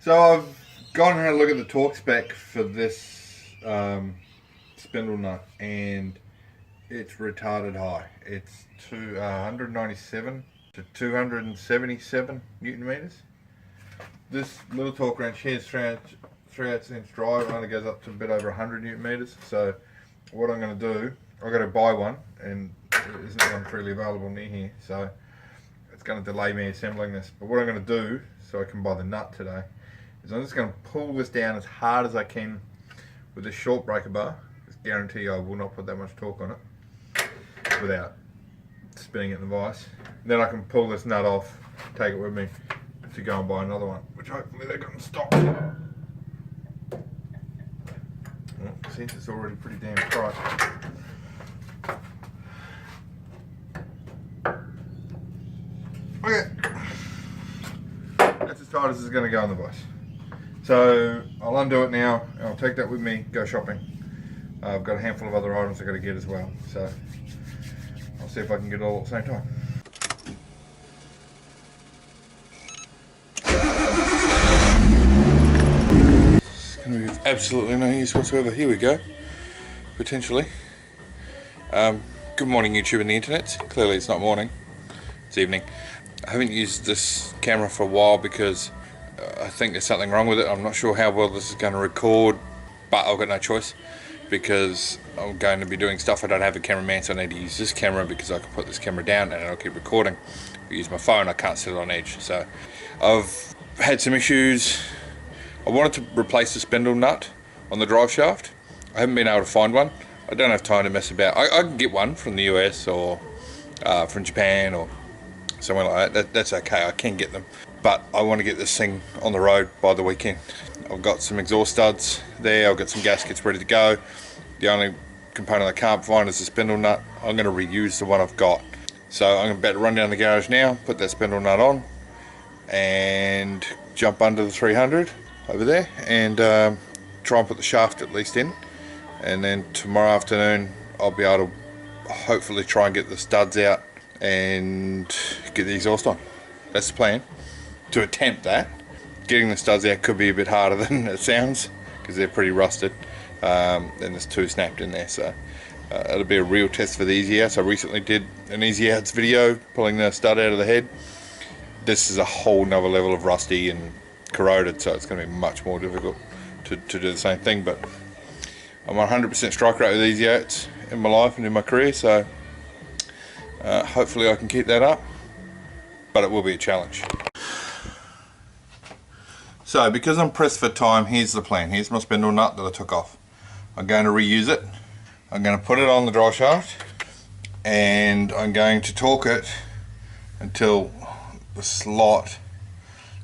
So I've gone and had a look at the torque spec for this spindle nut, and it's retarded high. It's 197 to 277 Newton meters. This little torque wrench here is 3/8" drive, and only goes up to a bit over 100 Newton meters. So what I'm going to do, I've got to buy one, and there isn't one freely available near here, so it's going to delay me assembling this. But what I'm going to do, so I can buy the nut today, is I'm just going to pull this down as hard as I can with this short breaker bar. Just guarantee I will not put that much torque on it without spinning it in the vise. Then I can pull this nut off, take it with me to go and buy another one, which hopefully they're going to stop. Well, since it's already pretty damn bright. Okay, that's as tight as it's going to go on the vise. So I'll undo it now, and I'll take that with me, go shopping. I've got a handful of other items I've got to get as well, so I'll see if I can get it all at the same time. It's going to be of absolutely no use whatsoever. Here we go, potentially. Good morning, YouTube and the internet. Clearly it's not morning, it's evening. I haven't used this camera for a while because I think there's something wrong with it. I'm not sure how well this is going to record, but I've got no choice because I'm going to be doing stuff. I don't have a cameraman, so I need to use this camera because I can put this camera down and it'll keep recording. If I use my phone, I can't set it on edge. So I've had some issues. I wanted to replace the spindle nut on the drive shaft. I haven't been able to find one. I don't have time to mess about. I can get one from the US or from Japan or somewhere like that. That's okay, I can get them. But I want to get this thing on the road by the weekend. I've got some exhaust studs there, I've got some gaskets ready to go. The only component I can't find is the spindle nut. I'm going to reuse the one I've got. So I'm about to run down the garage now, put that spindle nut on, and jump under the 300 over there, and try and put the shaft at least in. And then tomorrow afternoon I'll be able to hopefully try and get the studs out and get the exhaust on. That's the plan. To attempt that. Getting the studs out could be a bit harder than it sounds because they're pretty rusted, and there's two snapped in there, so it'll be a real test for the easy outs. I recently did an easy outs video pulling the stud out of the head. This is a whole nother level of rusty and corroded, so it's going to be much more difficult to do the same thing. But I'm 100% strike rate with easy outs in my life and in my career, so hopefully I can keep that up, but it will be a challenge. So because I'm pressed for time, here's the plan. Here's my spindle nut that I took off. I'm going to reuse it. I'm going to put it on the drive shaft, and I'm going to torque it until the slot,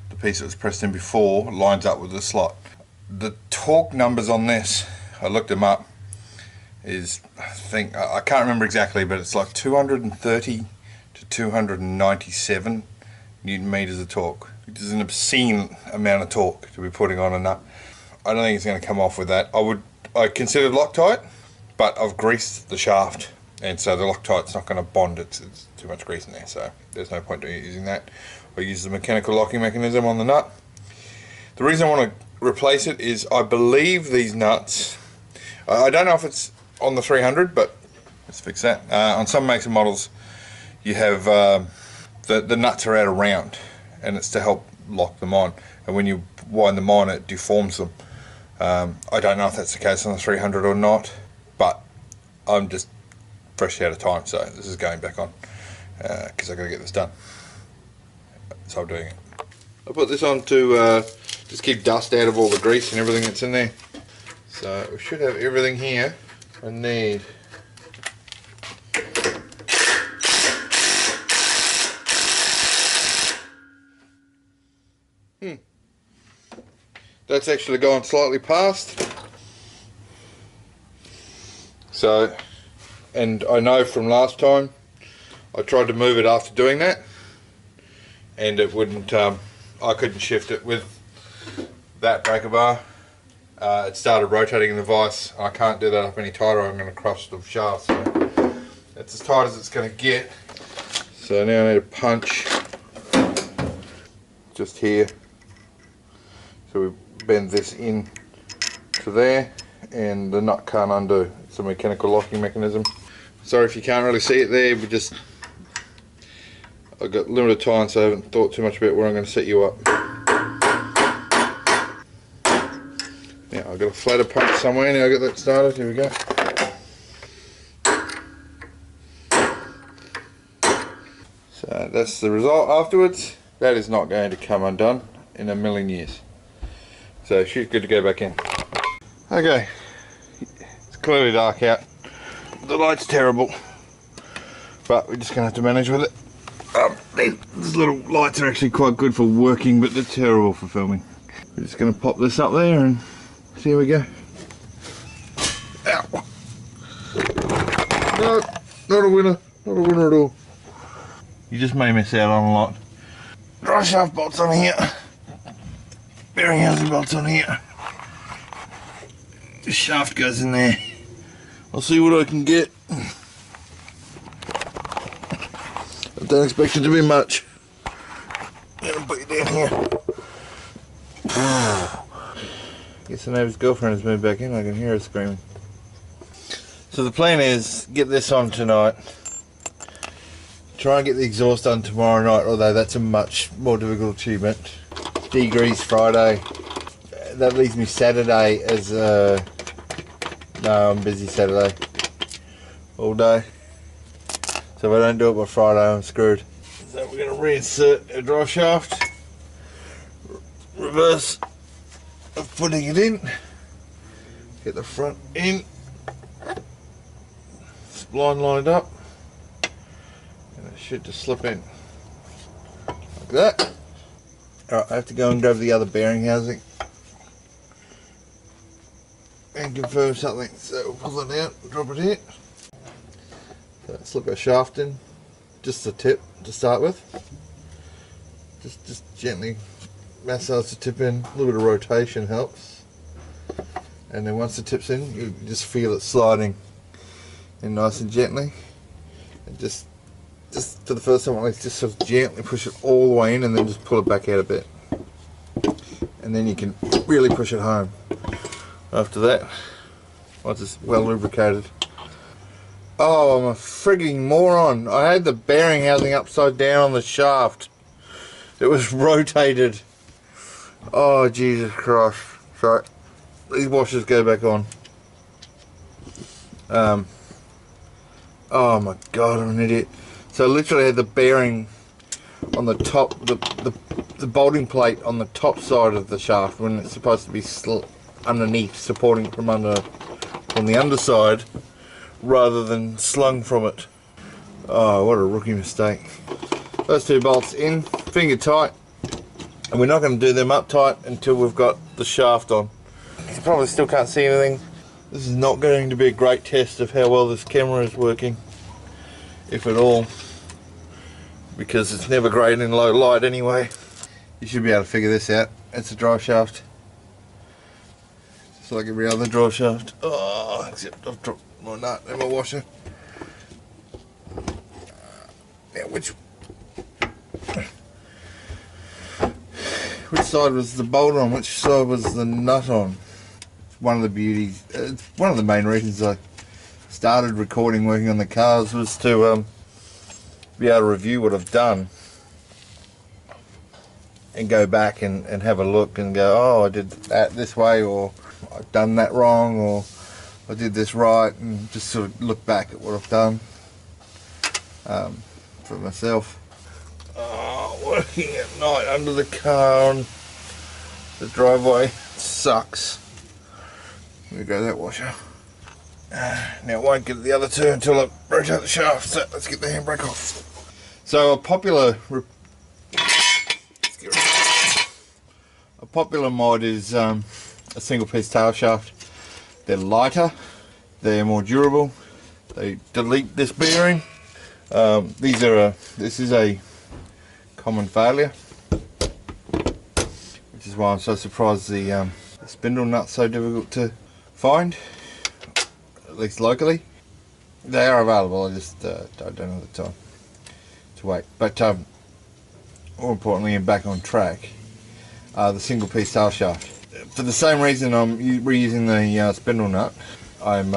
the piece that was pressed in before, lines up with the slot. The torque numbers on this, I looked them up, is, I can't remember exactly, but it's like 230 to 297 Newton meters of torque, which is an obscene amount of torque to be putting on a nut. I don't think it's going to come off with that. I considered Loctite, but I've greased the shaft, and so the Loctite's not going to bond. It's too much grease in there, so there's no point in using that. I use the mechanical locking mechanism on the nut. The reason I want to replace it is I believe these nuts, I don't know if it's on the 300, but let's fix that. On some makes and models you have the nuts are out of round, and it's to help lock them on, and when you wind them on it deforms them. I don't know if that's the case on the 300 or not, but I'm just fresh out of time, so this is going back on because I've got to get this done, so I'm doing it. I put this on to just keep dust out of all the grease and everything that's in there. So we should have everything here I need. That's actually gone slightly past. So, and I know from last time I tried to move it after doing that, and it wouldn't, I couldn't shift it with that breaker bar. It started rotating in the vise. I can't do that up any tighter, I'm going to crush the shaft. So that's as tight as it's going to get. So now I need a punch just here. So So we bend this in to there, and the nut can't undo. It's a mechanical locking mechanism. Sorry if you can't really see it there, but just I've got limited time, so I haven't thought too much about where I'm going to set you up. Now I've got a flatter punch somewhere. Now I've got that started. Here we go. So that's the result afterwards. That is not going to come undone in a million years. So she's good to go back in. Okay, it's clearly dark out. The light's terrible, but we're just going to have to manage with it. These little lights are actually quite good for working, but they're terrible for filming. We're just going to pop this up there and see how we go. Ow. No, not a winner. Not a winner at all. You just may miss out on a lot. Driveshaft bolts on here. Bearing housing bolts on here. The shaft goes in there. I'll see what I can get. I don't expect it to be much. I'm gonna put you down here. Guess the neighbour's girlfriend has moved back in. I can hear her screaming. So the plan is get this on tonight. Try and get the exhaust done tomorrow night, although that's a much more difficult achievement. Degrease Friday. That leaves me Saturday as no, I'm busy Saturday all day. So if I don't do it by Friday, I'm screwed. So we're going to reinsert our drive shaft. Reverse of putting it in. Get the front in. Spline lined up. And it should just slip in. Like that. Alright, I have to go and grab the other bearing housing and confirm something. So we'll pull it out, drop it here. So slip our shaft in, just the tip to start with. Just gently massage the tip in. A little bit of rotation helps. And then once the tip's in, you just feel it sliding in nice and gently. And just for the first time, at least, just sort of gently push it all the way in, and then just pull it back out a bit. And then you can really push it home. After that, once it's well lubricated. Oh, I'm a frigging moron. I had the bearing housing upside down on the shaft. It was rotated. Oh, Jesus Christ. Sorry. These washers go back on. Oh my God, I'm an idiot. So I literally had the bearing on the top, the bolting plate on the top side of the shaft when it's supposed to be underneath, supporting it from the underside, rather than slung from it. Oh, what a rookie mistake. Those two bolts in, finger tight, and we're not going to do them up tight until we've got the shaft on. You probably still can't see anything. This is not going to be a great test of how well this camera is working, if at all, because it's never great in low light anyway. You should be able to figure this out. It's a drive shaft, just like every other drive shaft. Oh, except I've dropped my nut in my washer. Now which side was the bolt on? Which side was the nut on? It's one of the beauties. It's one of the main reasons I started recording working on the cars, was to be able to review what I've done and go back and have a look and go, oh, I did that this way, or I've done that wrong, or I did this right, and just sort of look back at what I've done for myself. Oh, working at night under the car on the driveway sucks. There we go, that washer. Now it won't get the other two until I rotate the shaft, so let's get the handbrake off. So a popular mod is a single piece tail shaft. They're lighter, they're more durable, they delete this bearing. This is a common failure, which is why I'm so surprised the spindle nut's so difficult to find, at least locally. They are available, I just don't have the time to wait. But more importantly, and back on track, the single piece tail shaft. For the same reason I'm reusing the spindle nut, I'm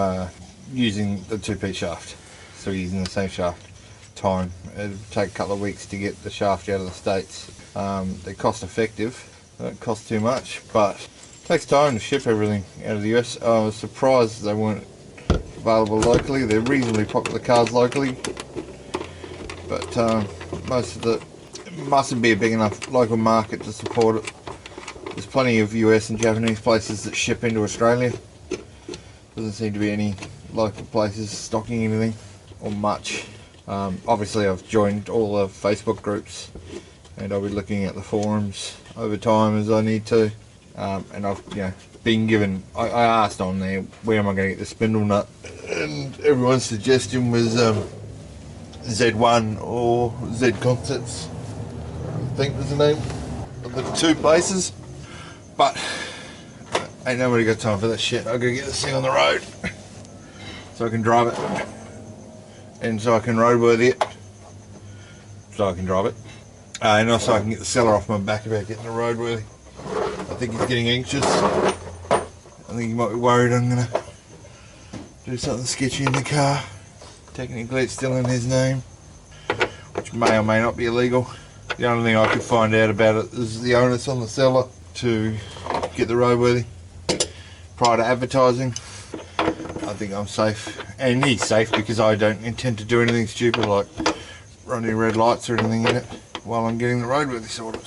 using the 2-piece shaft. So using the same shaft. Time. It'll take a couple of weeks to get the shaft out of the States. They're cost effective. They don't cost too much, but it takes time to ship everything out of the US. I was surprised they weren't available locally. They're reasonably popular cars locally, but most of it mustn't be a big enough local market to support it. There's plenty of US and Japanese places that ship into Australia. Doesn't seem to be any local places stocking anything or much. Obviously I've joined all the Facebook groups and I'll be looking at the forums over time as I need to. And I've been given, I asked on there where am I going to get the spindle nut, and everyone's suggestion was Z1 or Z Concepts, I think was the name of the 2 places. But ain't nobody got time for that shit. I gotta get this thing on the road so I can drive it, and so I can roadworthy it, so I can drive it, and also I can get the seller off my back about getting the roadworthy. I think he's getting anxious. I think he might be worried I'm gonna do something sketchy in the car. Technically it's still in his name, which may or may not be illegal. The only thing I could find out about it is the onus on the seller to get the roadworthy prior to advertising. I think I'm safe, and he's safe because I don't intend to do anything stupid like run any red lights or anything in it while I'm getting the roadworthy sorted.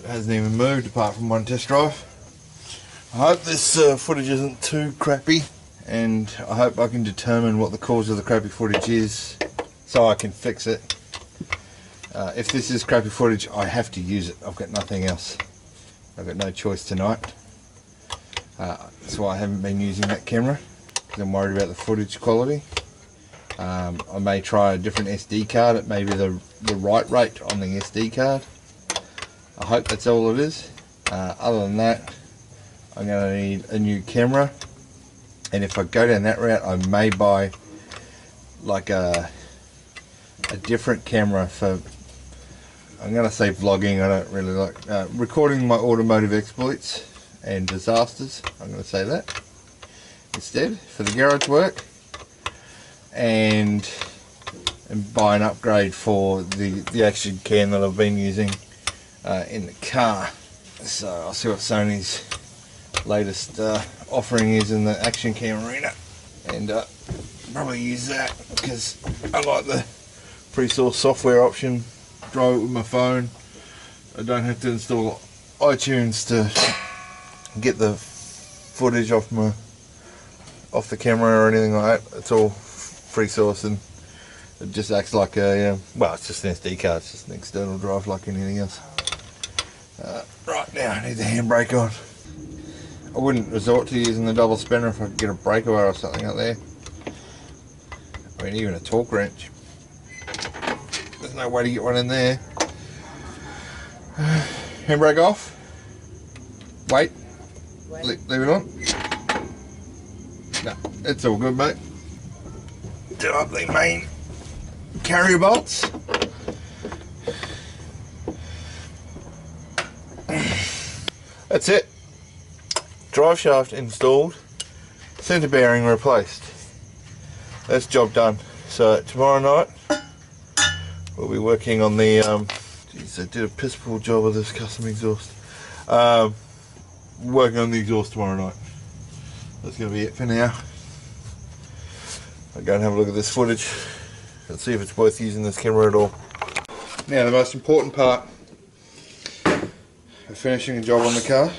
It hasn't even moved apart from one test drive. I hope this footage isn't too crappy, and I hope I can determine what the cause of the crappy footage is so I can fix it. If this is crappy footage, I have to use it. I've got nothing else. I've got no choice tonight. That's why I haven't been using that camera, because I'm worried about the footage quality. I may try a different SD card. It may be the write rate on the SD card. I hope that's all it is. Other than that, I'm going to need a new camera, and if I go down that route I may buy like a different camera for, I'm going to say vlogging. I don't really like recording my automotive exploits and disasters. I'm going to say that instead for the garage work, and buy an upgrade for the action cam that I've been using in the car. So I'll see what Sony's latest offering is in the action cam arena, and probably use that because I like the pre-source software option. Drive it with my phone. I don't have to install iTunes to get the footage off the camera or anything like that. It's all free source, and it just acts like a well, it's just an SD card. It's just an external drive like anything else. Right now I need the handbrake on. I wouldn't resort to using the double spinner if I could get a breakaway or something out there. I mean, even a torque wrench. There's no way to get one in there. Handbrake off. Wait. Leave it on. No, it's all good, mate. Do up the main carrier bolts. That's it. Drive shaft installed. Centre bearing replaced. That's job done. So tomorrow night we'll be working on the geez, I did a piss poor job of this custom exhaust. Working on the exhaust tomorrow night. That's going to be it for now. I'll go and have a look at this footage and see if it's worth using this camera at all. Now the most important part of finishing a job on the car